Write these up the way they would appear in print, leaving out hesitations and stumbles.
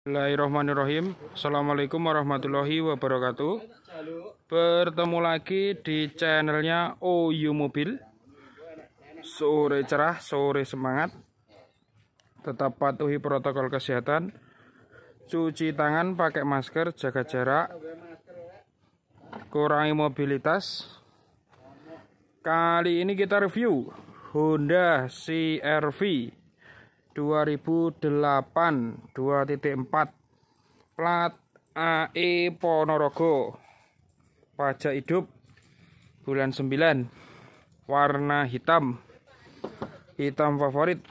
Bismillahirrahmanirrahim. Assalamualaikum warahmatullahi wabarakatuh. Bertemu lagi di channelnya OU Mobil. Sore cerah, sore semangat. Tetap patuhi protokol kesehatan. Cuci tangan, pakai masker, jaga jarak. Kurangi mobilitas. Kali ini kita review Honda CR-V 2008 2.4 plat AE Ponorogo, pajak hidup bulan 9, warna hitam favorit,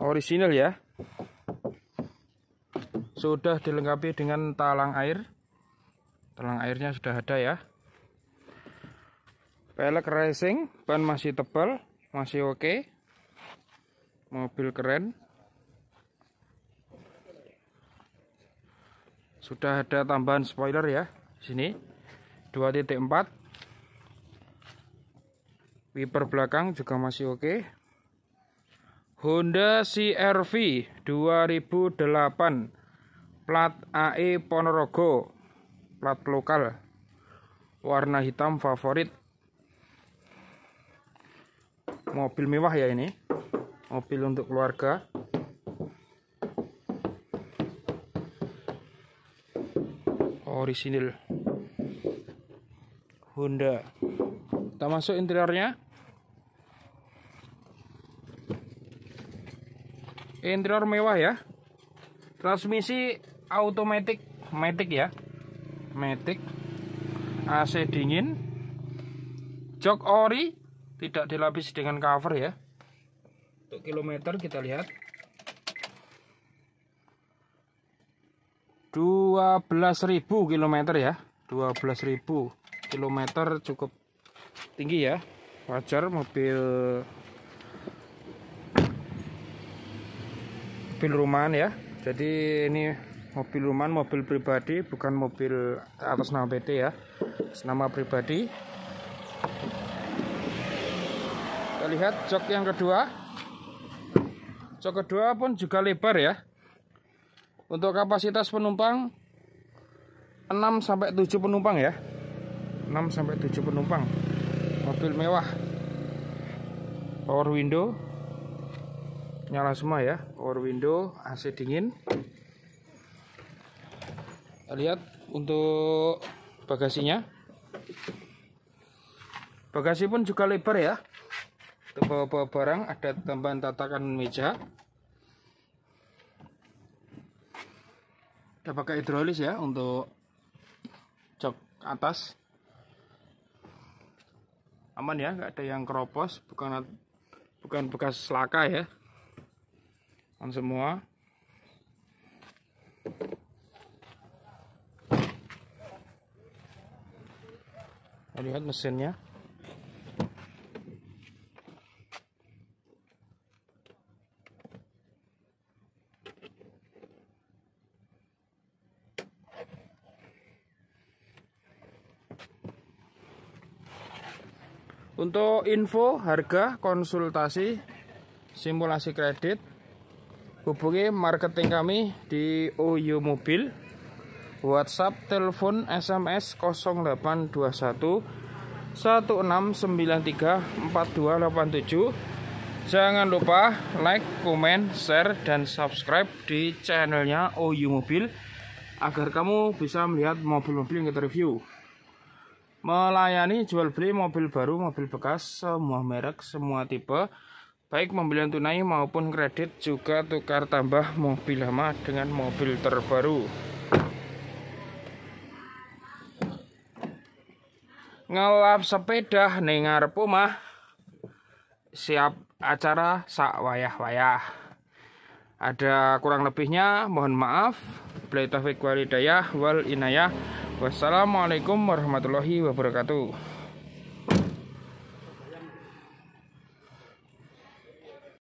orisinal ya. Sudah dilengkapi dengan talang air, talang airnya sudah ada ya. Pelek racing, ban masih tebal, masih oke. Mobil keren. Sudah ada tambahan spoiler ya di sini 2.4. Wiper belakang juga masih oke. Honda CR-V 2008 plat AE Ponorogo, plat lokal, warna hitam favorit. Mobil mewah ya ini, mobil untuk keluarga. Orisinil Honda. Kita masuk interiornya. Interior mewah ya. Transmisi automatic, matic ya. Matic. AC dingin. Jok ori, tidak dilapis dengan cover ya. Untuk kilometer kita lihat 12.000 kilometer ya. 12.000 kilometer cukup tinggi ya. Wajar, mobil rumahan ya. Jadi ini mobil rumahan, mobil pribadi, bukan mobil atas nama PT ya. Atas nama pribadi. Kita lihat jok yang kedua. Jok kedua pun juga lebar ya. Untuk kapasitas penumpang 6-7 penumpang ya. 6-7 penumpang. Mobil mewah. Power window nyala semua ya. Power window, AC dingin. Kita lihat untuk bagasinya. Bagasi pun juga lebar ya. Untuk bawa-bawa barang, ada tambahan tatakan meja. Kita pakai hidrolis ya untuk jok atas. Aman ya, nggak ada yang keropos, bukan bekas laka ya. Aman semua. Kita lihat mesinnya. Untuk info, harga, konsultasi, simulasi kredit, hubungi marketing kami di OU Mobil. WhatsApp, telepon, SMS 0821 1693 4287. Jangan lupa like, komen, share, dan subscribe di channelnya OU Mobil agar kamu bisa melihat mobil-mobil yang kita review. Melayani jual beli mobil baru, mobil bekas, semua merek, semua tipe, baik pembelian tunai maupun kredit, juga tukar tambah mobil lama dengan mobil terbaru. Ngelap sepeda ning ngarep omah, siap acara sak wayah-wayah. Ada kurang lebihnya, mohon maaf. Billahi taufiq wal hidayah wal inayah. Wassalamualaikum warahmatullahi wabarakatuh.